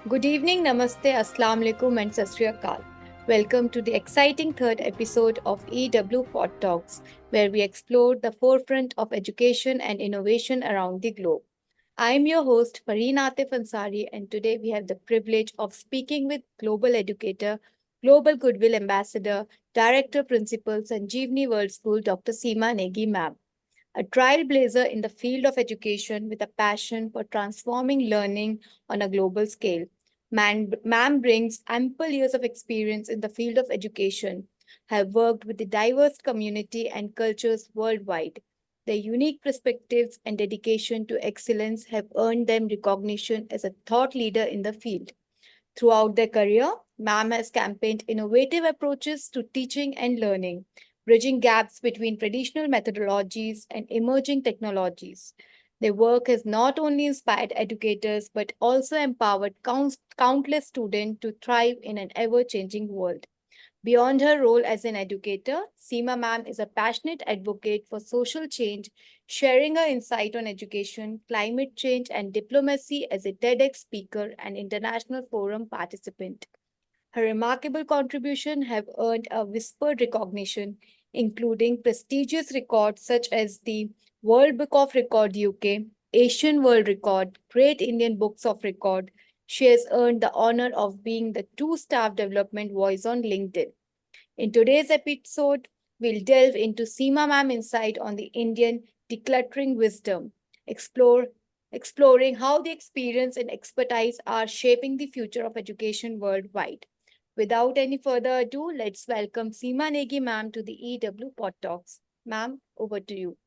Good evening, Namaste, Assalamu alaikum, and Sat Sri Akal. Welcome to the exciting third episode of EW Pod Talks, where we explore the forefront of education and innovation around the globe. I am your host, Farheen Aatif Ansari, and today we have the privilege of speaking with global educator, Global Goodwill Ambassador, Director Principal, Sanjeevani World School, Dr. Seema Negi ma'am, a trailblazer in the field of education with a passion for transforming learning on a global scale. Ma'am brings ample years of experience in the field of education, have worked with the diverse community and cultures worldwide. Their unique perspectives and dedication to excellence have earned them recognition as a thought leader in the field. Throughout their career, MAM has campaigned innovative approaches to teaching and learning, bridging gaps between traditional methodologies and emerging technologies. Their work has not only inspired educators but also empowered countless students to thrive in an ever changing world. Beyond her role as an educator, Seema ma'am is a passionate advocate for social change, sharing her insight on education, climate change, and diplomacy as a TEDx speaker and international forum participant. Her remarkable contributions have earned a whispered recognition, including prestigious records such as the World Book of Record UK, Asian World Record, Great Indian Books of Record. She has earned the honor of being the two-star development voice on LinkedIn. In today's episode, we'll delve into Seema Ma'am insight on the Indian decluttering wisdom, explore exploring how the experience and expertise are shaping the future of education worldwide. Without any further ado, let's welcome Seema Negi Ma'am to the EW Pod Talks. Ma'am, over to you.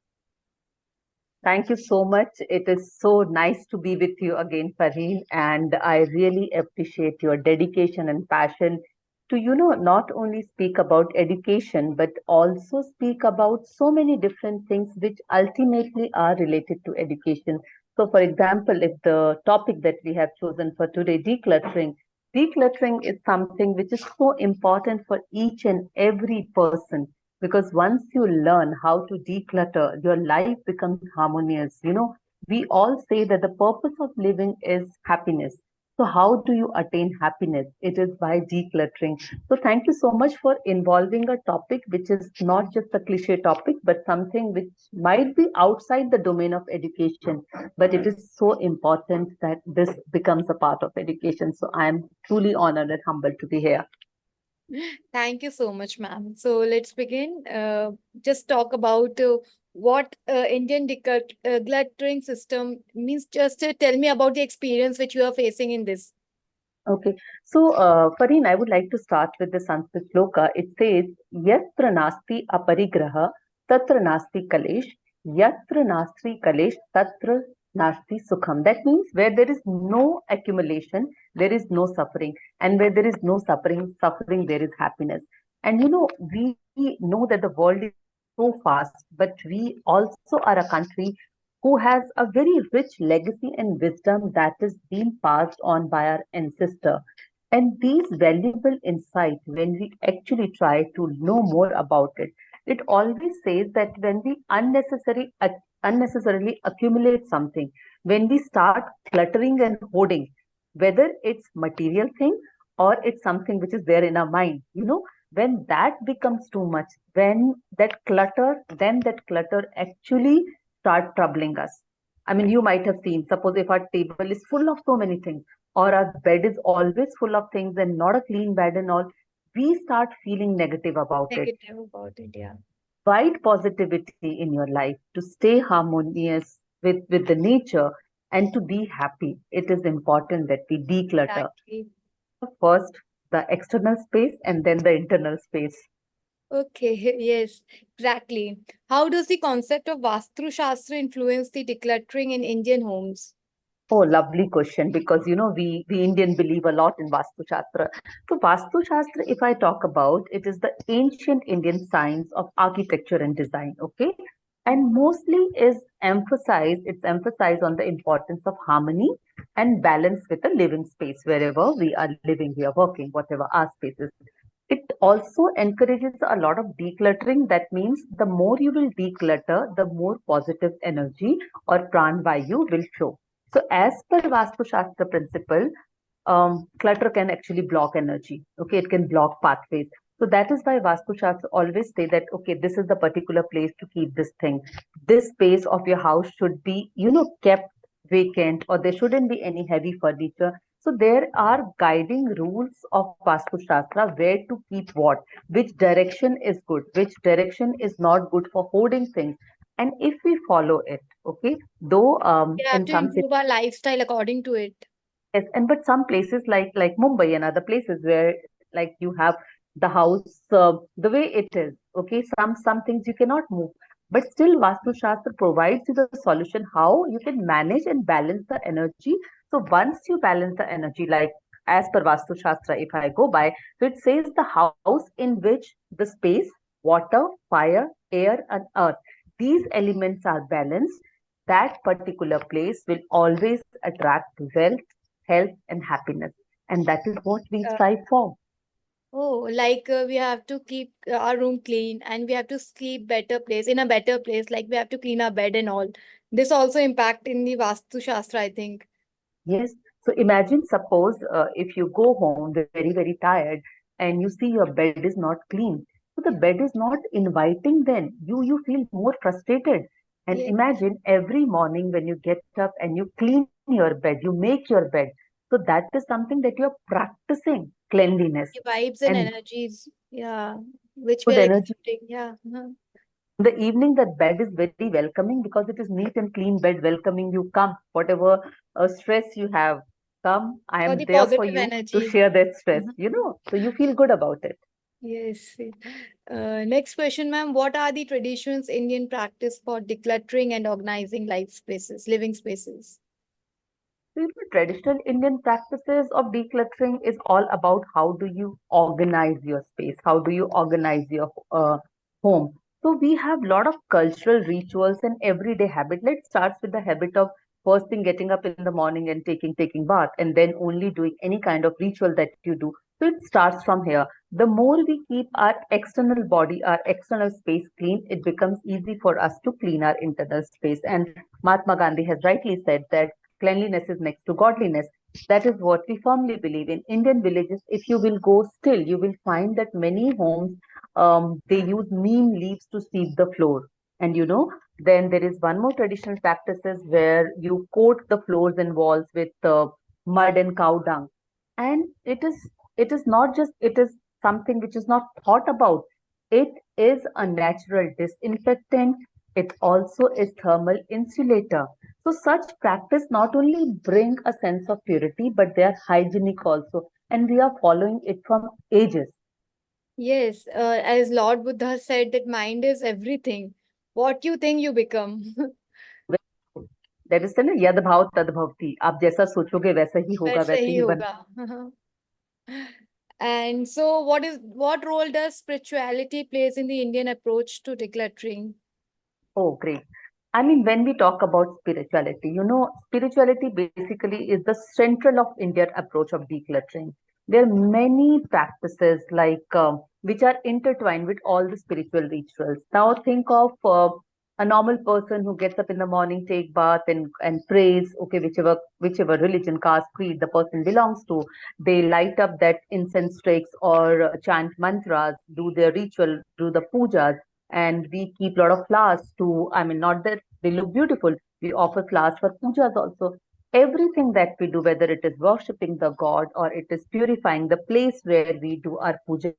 Thank you so much. It is so nice to be with you again, Farheen, and I really appreciate your dedication and passion to, not only speak about education, but also speak about so many different things which ultimately are related to education. So, for example, if the topic that we have chosen for today, decluttering is something which is so important for each and every person because once you learn how to declutter, your life becomes harmonious. We all say that the purpose of living is happiness. So, how do you attain happiness? It is by decluttering. So, thank you so much for involving a topic which is not just a cliche topic, but something which might be outside the domain of education. But it is so important that this becomes a part of education. So, I am truly honored and humbled to be here. Thank you so much, ma'am. So let's begin. Just talk about what Indian decluttering system means. Just tell me about the experience which you are facing in this. Okay. So, Fareen, I would like to start with the Sanskrit shloka. It says, Yatra nasti aparigraha, tatra nasti kalesh, yatra nasti kalesh, tatra nasti sukham. That means where there is no accumulation, there is no suffering. And where there is no suffering, there is happiness. And we know that the world is so fast, but we also are a country who has a very rich legacy and wisdom that is being passed on by our ancestor. And these valuable insights, when we actually try to know more about it, it always says that when we unnecessarily accumulate something, when we start cluttering and hoarding, whether it's material thing or it's something which is there in our mind, when that becomes too much, then that clutter actually start troubling us. I mean, you might have seen, suppose if our table is full of so many things, or our bed is always full of things and not a clean bed and all, we start feeling negative about it. Negative about it, yeah. Find positivity in your life to stay harmonious with the nature and to be happy. It is important that we declutter Exactly. first the external space and then the internal space. Okay, yes, exactly. How does the concept of Vastu Shastra influence the decluttering in Indian homes? Oh, lovely question because we Indian believe a lot in Vastu Shastra. So Vastu Shastra, if I talk about, it is the ancient Indian science of architecture and design. Okay, and mostly it's emphasized on the importance of harmony and balance with the living space wherever we are living, we are working, whatever our space is. It also encourages a lot of decluttering. That means the more you will declutter, the more positive energy or pran vayu will flow. So, as per Vastu Shastra principle, clutter can actually block energy. Okay, it can block pathways. So that is why Vastu Shastra always say that, okay, this is the particular place to keep this thing. This space of your house should be, kept vacant, or there shouldn't be any heavy furniture. So there are guiding rules of Vastu Shastra where to keep what, which direction is good, which direction is not good for hoarding things. And if we follow it, okay, though We have in to some improve our lifestyle according to it. yes, and but some places like Mumbai and other places where like you have the house the way it is, okay, some things you cannot move, but still Vastu Shastra provides you the solution how you can manage and balance the energy. So once you balance the energy, like as per Vastu Shastra, if I go by, so it says the house in which the space, water, fire, air, and earth, these elements are balanced, that particular place will always attract wealth, health, and happiness. And that is what we Uh, strive for. oh, like we have to keep our room clean and we have to sleep better place in a better place. Like we have to clean our bed and all. This also impact in the Vastu Shastra, I think. Yes. So imagine, suppose if you go home very, very tired and you see your bed is not clean. So the bed is not inviting then. You feel more frustrated. And Yes, imagine every morning when you get up and you clean your bed, you make your bed. So that is something that you're practicing cleanliness the vibes and and energies, yeah, which good we are energy. accepting. Yeah. In the evening, that bed is very welcoming because it is neat and clean bed welcoming you. Come, whatever stress you have, come. I For am the there for positive you to energies. share that stress. Mhm. So you feel good about it. Yes. Next question, ma'am. What are the traditions Indian practice for decluttering and organizing life spaces, living spaces? So, traditional Indian practices of decluttering is all about how do you organize your space, how do you organize your home. So we have a lot of cultural rituals and everyday habit. Let's start with the habit of first thing getting up in the morning and taking bath, and then only doing any kind of ritual that you do. So it starts from here. The more we keep our external body, our external space clean, it becomes easy for us to clean our internal space. And Mahatma Gandhi has rightly said that cleanliness is next to godliness. That is what we firmly believe in. Indian villages, if you will go still, you will find that many homes they use neem leaves to sweep the floor. And then there is one more traditional practices where you coat the floors and walls with mud and cow dung. And it is not just it is something which is not thought about. It is a natural disinfectant. It also is thermal insulator. So such practice not only bring a sense of purity, but they are hygienic also, and we are following it from ages. Yes, as Lord Buddha said, that mind is everything. What you think, you become. That is ना यद भाव तद भवति. आप जैसा सोचोगे वैसा ही होगा, वैसे वैसे ही ही बन. होगा. And so, what role does spirituality plays in the Indian approach to decluttering? Oh, great. I mean, when we talk about spirituality, spirituality basically is the central of Indian approach of decluttering. There are many practices which are intertwined with all the spiritual rituals. Now, think of a normal person who gets up in the morning, take bath, and prays. Okay, whichever religion, caste, creed the person belongs to, they light up that incense sticks or chant mantras, do their ritual, do the pujas, and we keep a lot of flowers to, I mean, not that they look beautiful, we offer flowers for pujas also. Everything that we do, whether it is worshipping the god or it is purifying the place where we do our puja,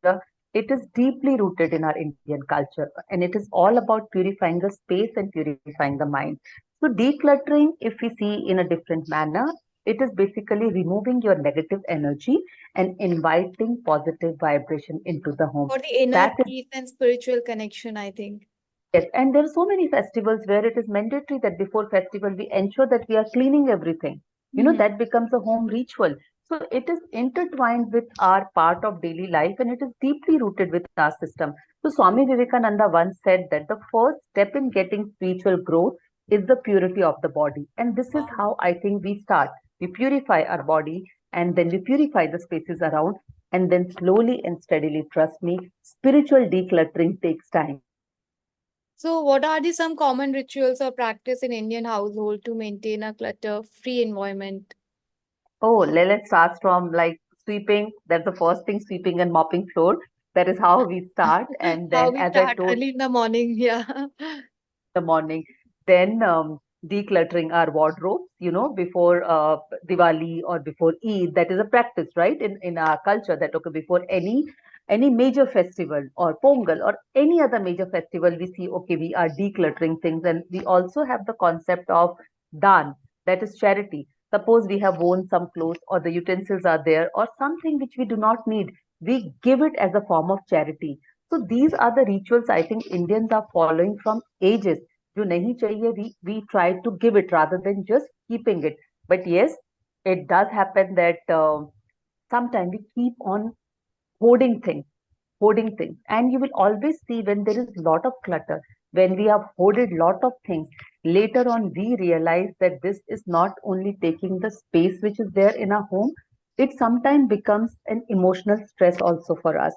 it is deeply rooted in our Indian culture, and it is all about purifying the space and purifying the mind. So decluttering, if we see in a different manner, it is basically removing your negative energy and inviting positive vibration into the home. For the inner That is. peace and spiritual connection, I think. Yes, and there are so many festivals where it is mandatory that before festival we ensure that we are cleaning everything. Mhm. That becomes a home ritual. So it is intertwined with our part of daily life and it is deeply rooted with our system. So Swami Vivekananda once said that the first step in getting spiritual growth is the purity of the body. And this is Wow. how I think we start. We purify our body and then we purify the spaces around, and then slowly and steadily, trust me, spiritual decluttering takes time. So, what are the some common rituals or practice in Indian household to maintain a clutter-free environment? Oh, let's start from like sweeping. That's the first thing, sweeping and mopping floor. That is how we start. And How then, we as I start told early in the morning. Yeah. the morning. Then decluttering our wardrobes, before Diwali or before Eid. That is a practice, right? In our culture, that okay, before any major festival or Pongal or any other major festival, we see okay, we are decluttering things, and we also have the concept of dan, that is charity. Suppose we have worn some clothes or the utensils are there or something which we do not need, we give it as a form of charity. So these are the rituals I think Indians are following from ages. जो नहीं चाहिए, we try to give it rather than just keeping it. But yes, it does happen that sometimes we keep on hoarding things, and you will always see when there is a lot of clutter, when we have hoarded lot of things, later on we realize that this is not only taking the space which is there in our home, it sometimes becomes an emotional stress also for us.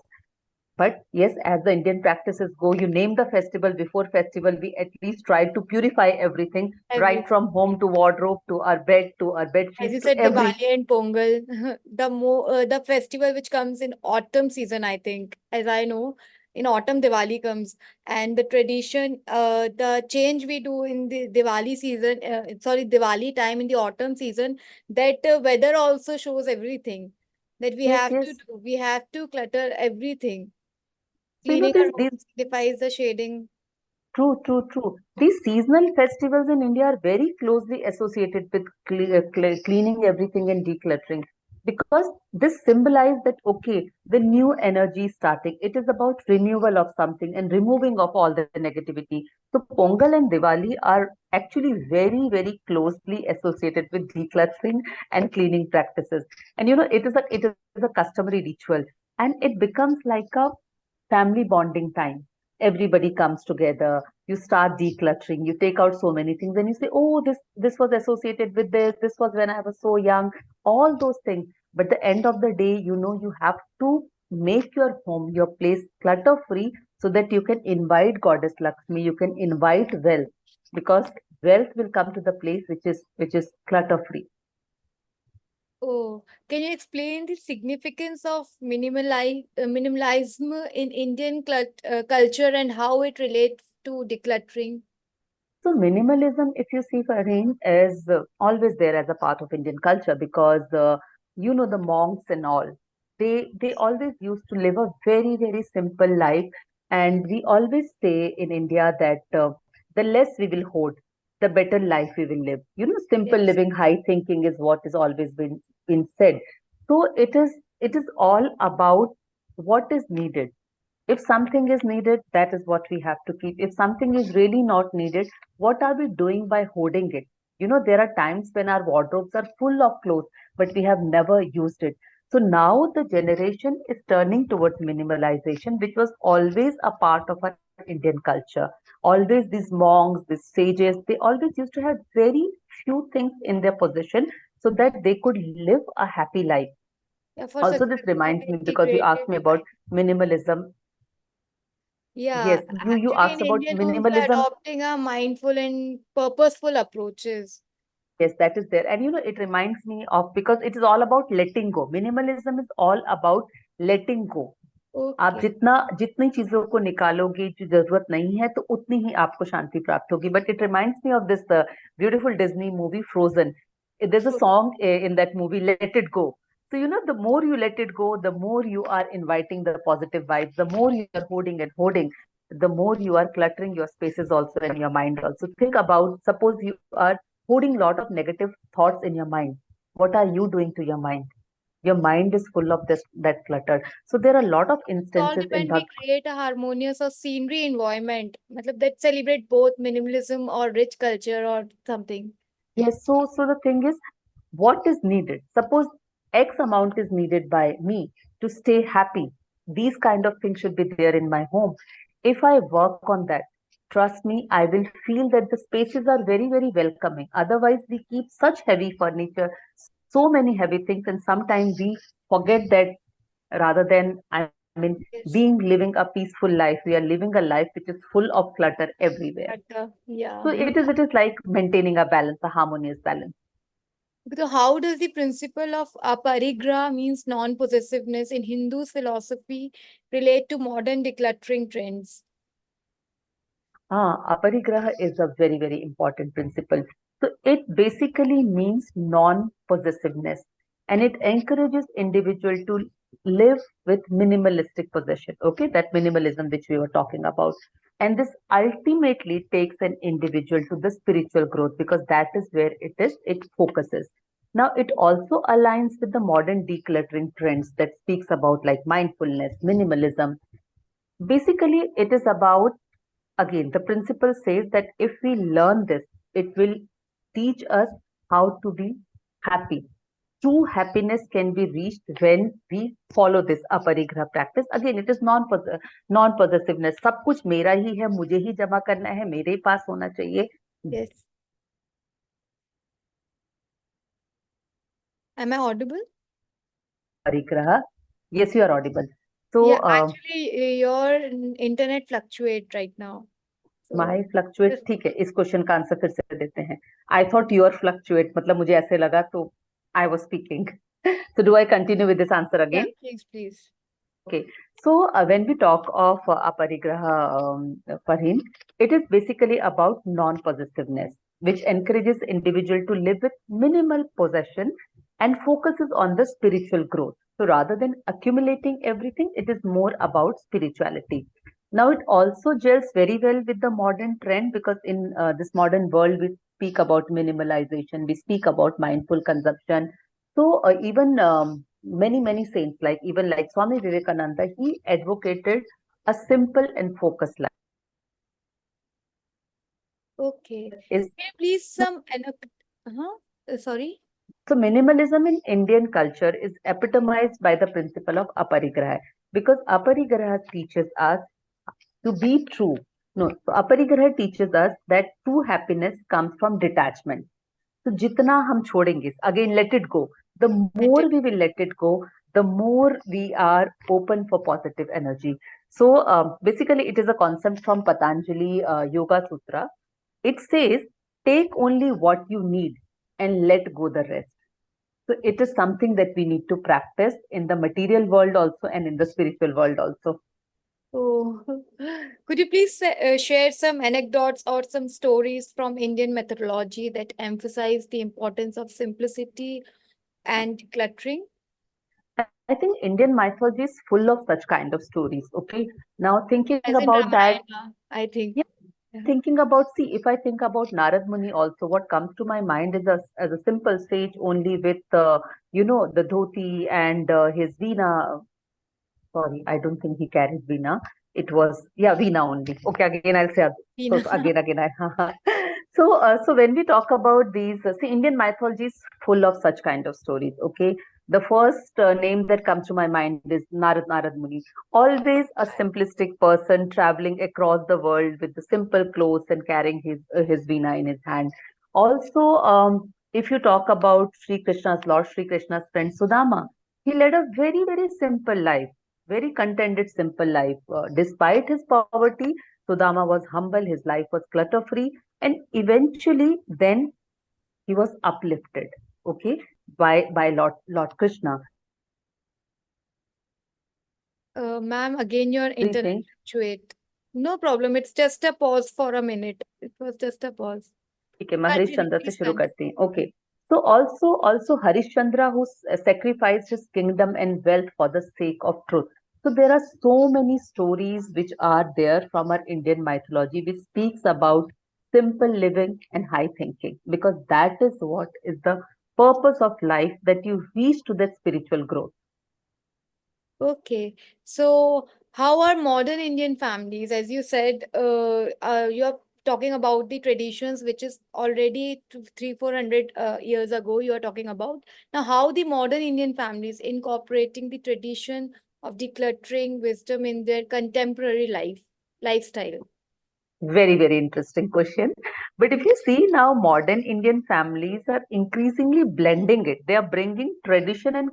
But yes, as the Indian practices go, you name the festival, before festival, we at least try to purify everything, right Everything. from home to wardrobe to our bed to our bed As sheets you to said, every. Diwali and Pongal, the festival which comes in autumn season, I think, as I know, in autumn Diwali comes, and the tradition, the change we do in the Diwali season, sorry, Diwali time in the autumn season, that weather also shows everything that we Yes, have to yes. do. We have to clutter everything. So Cleaning our these room signifies the shading. true, true, true. These seasonal festivals in India are very closely associated with cleaning everything and decluttering, because this symbolizes that, okay, the new energy is starting. It is about renewal of something and removing of all the negativity. So Pongal and Diwali are actually very, very closely associated with decluttering and cleaning practices. And it is a customary ritual, and it becomes like a family bonding time. Everybody comes together, you start decluttering, you take out so many things, and you say, oh, this was associated with this was when I was so young, all those things. But the end of the day, you have to make your home, your place clutter free, so that you can invite goddess Lakshmi, you can invite wealth, because wealth will come to the place which is clutter free. Oh, can you explain the significance of minimalism in Indian culture and how it relates to decluttering? So minimalism, if you see, Farheen, is always there as a part of Indian culture, because the monks and all, they always used to live a very, very simple life, and we always say in India that the less we will hoard, the better life we will live. Simple Yes. living, high thinking is what is always been said. So it is all about what is needed. If something is needed, that is what we have to keep. If something is really not needed, what are we doing by hoarding it? There are times when our wardrobes are full of clothes, but we have never used it. So now the generation is turning towards minimalization, which was always a part of our Indian culture. Always these monks, these sages, they always used to have very few things in their possession, so that they could live a happy life. Yeah, for Also, this successful and reminds me, because you asked integrated me about life. minimalism. Yeah, Yes, you actually, asked in about Indian homes, we're minimalism. adopting a mindful and purposeful approaches. Yes, that is there. And it reminds me of, because it is all about letting go. Minimalism is all about letting go. आप Okay. जितना जितनी चीजों को निकालोगे जो जरूरत नहीं है, तो उतनी ही आपको शांति प्राप्त होगी. But it reminds me of this beautiful Disney movie Frozen. There's a Okay. song in that movie, Let It Go. So the more you let it go, the more you are inviting the positive vibes, the more you are holding and holding, the more you are cluttering your spaces also and your mind also. Think about, suppose you are holding a lot of negative thoughts in your mind. What are you doing to your mind? Your mind is full of that clutter. So there are a lot of It all instances in depend. We create a harmonious or scenery environment, matlab that celebrate both minimalism or rich culture or something. yes. So the thing is, what is needed? Suppose X amount is needed by me to stay happy. These kind of things should be there in my home. If I work on that, trust me, I will feel that the spaces are very, very welcoming. Otherwise, we keep such heavy furniture, so many heavy things, and sometimes we forget that, rather than, I mean, being Yes. living a peaceful life, we are living a life which is full of clutter everywhere. But So yeah. it is like maintaining a balance, a harmonious balance. So how does the principle of aparigraha means non-possessiveness in Hindu's philosophy relate to modern decluttering trends? Aparigraha is a very, very important principle. So it basically means non-possessiveness, and it encourages individual to live with minimalistic possession. Okay, that minimalism which we were talking about. And this ultimately takes an individual to the spiritual growth because that is where it focuses. Now, it also aligns with the modern decluttering trends that speaks about like mindfulness, minimalism. Basically, it is about, again, the principle says that if we learn this, it will teach us how to be happy. True happiness can be reached when we follow this aparigraha practice. Again, it is non possessiveness. सब कुछ मेरा ही है, मुझे ही जमा करना है, मेरे ही पास होना चाहिए. Yes. Am I audible? Aparigraha. Yes, you are audible. Yeah, So, actually, your internet fluctuate right now. So my fluctuate. just ठीक है, इस क्वेश्चन का आंसर फिर से देते हैं. I thought your fluctuate. मतलब मुझे ऐसे लगा तो I was speaking. So do I continue with this answer yeah, again? please, please. Okay. So when we talk of aparigraha, Farheen, it is basically about non-possessiveness, which encourages individual to live with minimal possession and focuses on the spiritual growth. So rather than accumulating everything, it is more about spirituality. Now it also gels very well with the modern trend because in this modern world we speak about minimalization, we speak about mindful consumption. So even many saints, like even like Swami Vivekananda, he advocated a simple and focused life. Okay. Is Can you please uh-huh. Sorry. so minimalism in Indian culture is epitomized by the principle of aparigraha because aparigraha teaches us to be true. No, so aparigraha teaches us that true happiness comes from detachment. तो जितना हम छोड़ेंगे, again let it go, the Let more it. we will let it go, the more we are open for positive energy. So basically it is a concept from Patanjali Yoga Sutra. It says take only what you need and let go the rest. So it is something that we need to practice in the material world also and in the spiritual world also. Oh, could you please share some anecdotes or some stories from Indian methodology that emphasize the importance of simplicity and decluttering? I think Indian mythology is full of such kind of stories. Okay, now thinking As in about that, Ramayana, I think. yeah, Yeah. thinking about, see, if I think about Narad Muni also, what comes to my mind is as a simple sage only with, the dhoti and his veena. Sorry, I don't think he carried veena. It was, yeah, veena only. Okay, again, I'll say, Tina. again, so when we talk about these, see, Indian mythology is full of such kind of stories. Okay, the first name that comes to my mind is Narad Muni. Always a simplistic person traveling across the world with the simple clothes and carrying his veena in his hand. Also, if you talk about Lord Sri Krishna's friend Sudama, he led a very simple life, very contented, simple life. Despite his poverty, Sudama was humble, his life was clutter free, and eventually, then he was uplifted, okay, by Lord Krishna. Ma'am, again, your Three internet things. fluctuate. No problem. It's just a pause for a minute. It was just a pause. ठीक है, मैं Harish Continue. चंद्र से Please शुरू continue. करती हूँ. Okay. So also Harishchandra who sacrificed his kingdom and wealth for the sake of truth. So there are so many stories which are there from our Indian mythology which speaks about simple living and high thinking because that is what is the purpose of life, that you reach to that spiritual growth. Okay. So, how are modern Indian families? As you said, you're talking about the traditions, which is already 400 years ago, you are talking about. Now, how the modern Indian families incorporating the tradition of decluttering wisdom in their contemporary lifestyle? Very interesting question. But if you see now, modern Indian families are increasingly blending it. They are bringing tradition and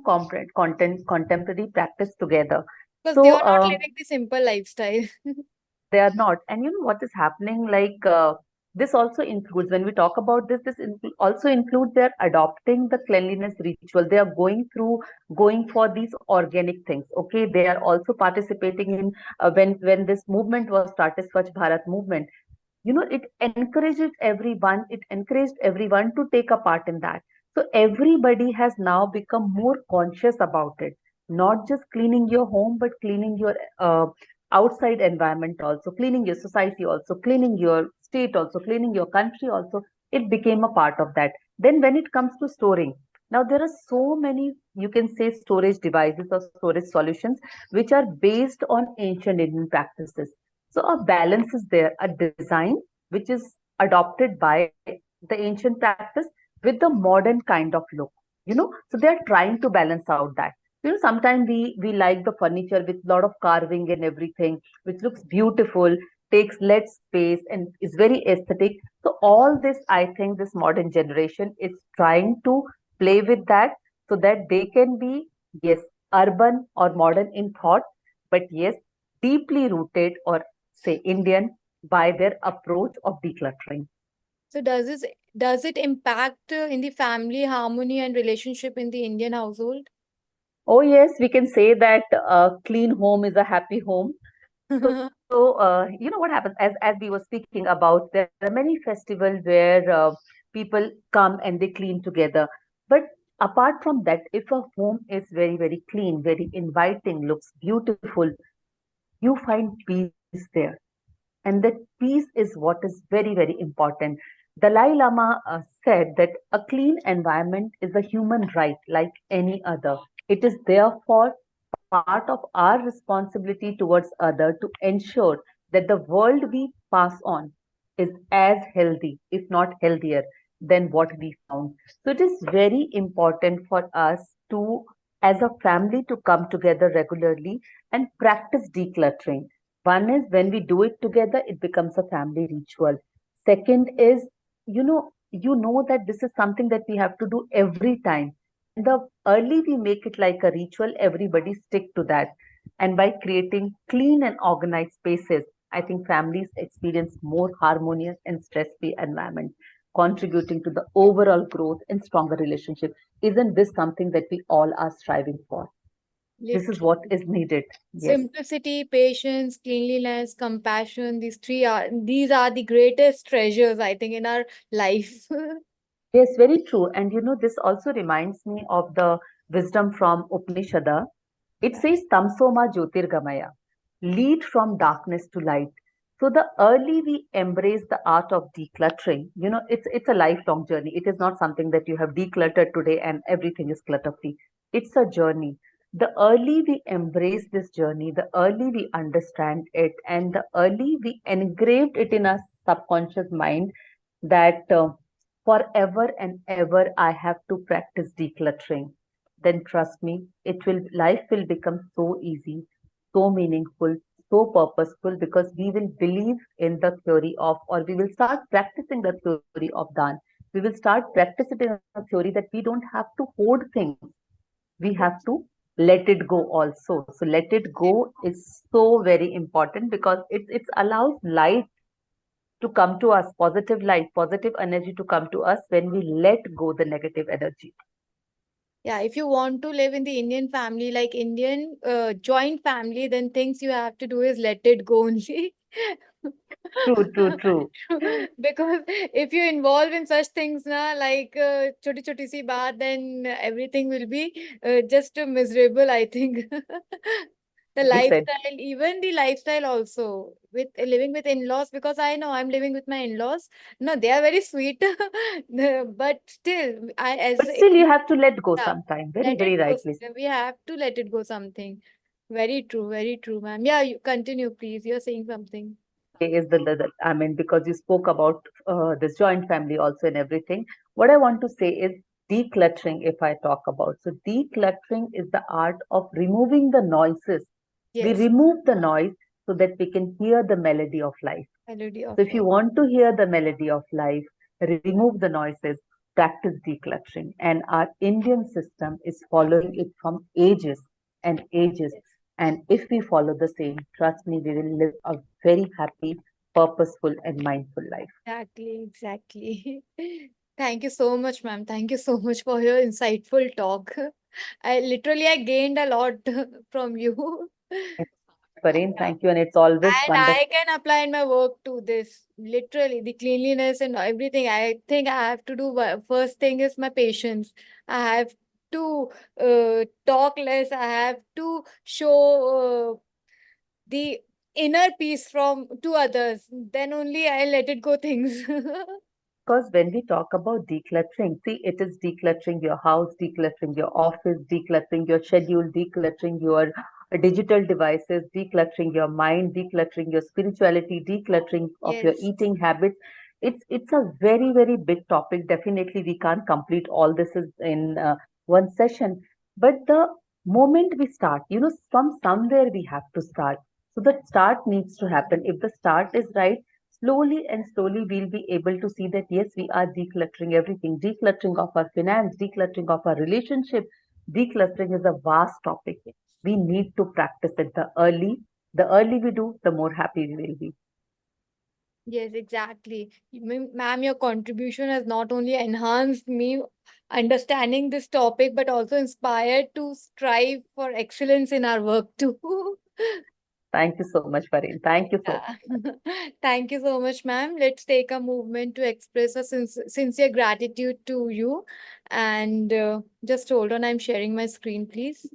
contemporary practice together. Because they So are not living the simple lifestyle. they are not. And you know what is happening? Like This also includes, when we talk about this, also includes they're adopting the cleanliness ritual. They are going for these organic things. Okay, they are also participating in when this movement was started, Swachh Bharat movement. It encouraged everyone to take a part in that. So everybody has now become more conscious about it, not just cleaning your home, but cleaning your outside environment also, cleaning your society also, cleaning your state also, cleaning your country also. It became a part of that. Then when it comes to storing, now there are so many, you can say, storage devices or storage solutions which are based on ancient Indian practices. So a balance is there, a design which is adopted by the ancient practice with the modern kind of look. So they are trying to balance out that. Sometimes we like the furniture with a lot of carving and everything, which looks beautiful, takes less space, and is very aesthetic. So all this, I think, this modern generation is trying to play with that so that they can be, yes, urban or modern in thought, but yes, deeply rooted or say Indian by their approach of decluttering. So does it impact in the family harmony and relationship in the Indian household? Oh, yes, we can say that a clean home is a happy home. So, what happens, as we were speaking about, there are many festivals where people come and they clean together. But apart from that, if a home is very, very clean, very inviting, looks beautiful, you find peace there. And that peace is what is very, very important. Dalai Lama said that a clean environment is a human right like any other. It is therefore part of our responsibility towards other to ensure that the world we pass on is as healthy, if not healthier, than what we found. So it is very important for us to, as a family, to come together regularly and practice decluttering. One is when we do it together, it becomes a family ritual. Second is, you know that this is something that we have to do every time. And the early we make it like a ritual, everybody stick to that. And by creating clean and organized spaces, I think families experience more harmonious and stress-free environment, contributing to the overall growth and stronger relationship. Isn't this something that we all are striving for? This is what Literally. is needed. Yes. Simplicity, patience, cleanliness, compassion, these are the greatest treasures, I think, in our life. Yes, very true. And this also reminds me of the wisdom from Upanishada. It says, Tamsoma Jyotirgamaya, lead from darkness to light. So the early we embrace the art of decluttering, it's a lifelong journey. It is not something that you have decluttered today and everything is clutter free. It's a journey. The early we embrace this journey, the early we understand it, and the early we engraved it in our subconscious mind that forever and ever I have to practice decluttering, then trust me, it will life will become so easy, so meaningful, so purposeful because we will believe in the theory of, or we will start practicing the theory of dhan. We will start practicing a theory that we don't have to hoard things. We have to let it go also. So let it go is so very important because it allows light to come to us, positive light, positive energy to come to us when we let go the negative energy. Yeah, if you want to live in the Indian family, like Indian joint family, then things you have to do is let it go only. True, true, true. Because if you involve in such things na, like choti choti si baat, then everything will be just miserable, I think. The Rightly said. lifestyle, even the lifestyle also with living with in-laws, because I know I'm living with my in-laws. No, they are very sweet, but still, I as But still, you have to let go yeah, sometime. Very, let it very go. rightly We have to let it go something. Very true, ma'am. Yeah, you continue, please. You're saying something. is I mean, because you spoke about this joint family also and everything. What I want to say is decluttering, if I talk about. So, decluttering is the art of removing the noises. We Yes, remove the noise so that we can hear the melody of life. melody So, of if you life. want to hear the melody of life, remove the noises, practice decluttering. And our Indian system is following it from ages and ages. Yes. And if we follow the same, trust me, we will live a very happy, purposeful and mindful life. Exactly, exactly. Thank you so much, ma'am. Thank you so much for your insightful talk. I gained a lot from you. Thank you, Pareen. Yeah. Thank you. And it's always And wonderful. I can apply in my work to this. Literally, the cleanliness and everything. I think I have to do first thing is my patience. I have to talk less. I have to show the inner peace from to others. Then only I let it go things. Because when we talk about decluttering, see, it is decluttering your house, decluttering your office, decluttering your schedule, decluttering your digital devices, decluttering your mind, decluttering your spirituality, decluttering of your Yes. eating habits. It's a very, very big topic. Definitely, we can't complete all this in one session. But the moment we start, from somewhere we have to start. So that start needs to happen. If the start is right, slowly and slowly we'll be able to see that yes, we are decluttering everything, decluttering of our finance, decluttering of our relationship. Decluttering is a vast topic. We need to practice it. The early we do, the more happy we will be. Yes, exactly. Ma'am, your contribution has not only enhanced me understanding this topic, but also inspired to strive for excellence in our work too. Thank you so much, Fareen. Thank you so Yeah. Thank you so much, ma'am. Let's take a movement to express a sincere gratitude to you. And just hold on, I'm sharing my screen, please.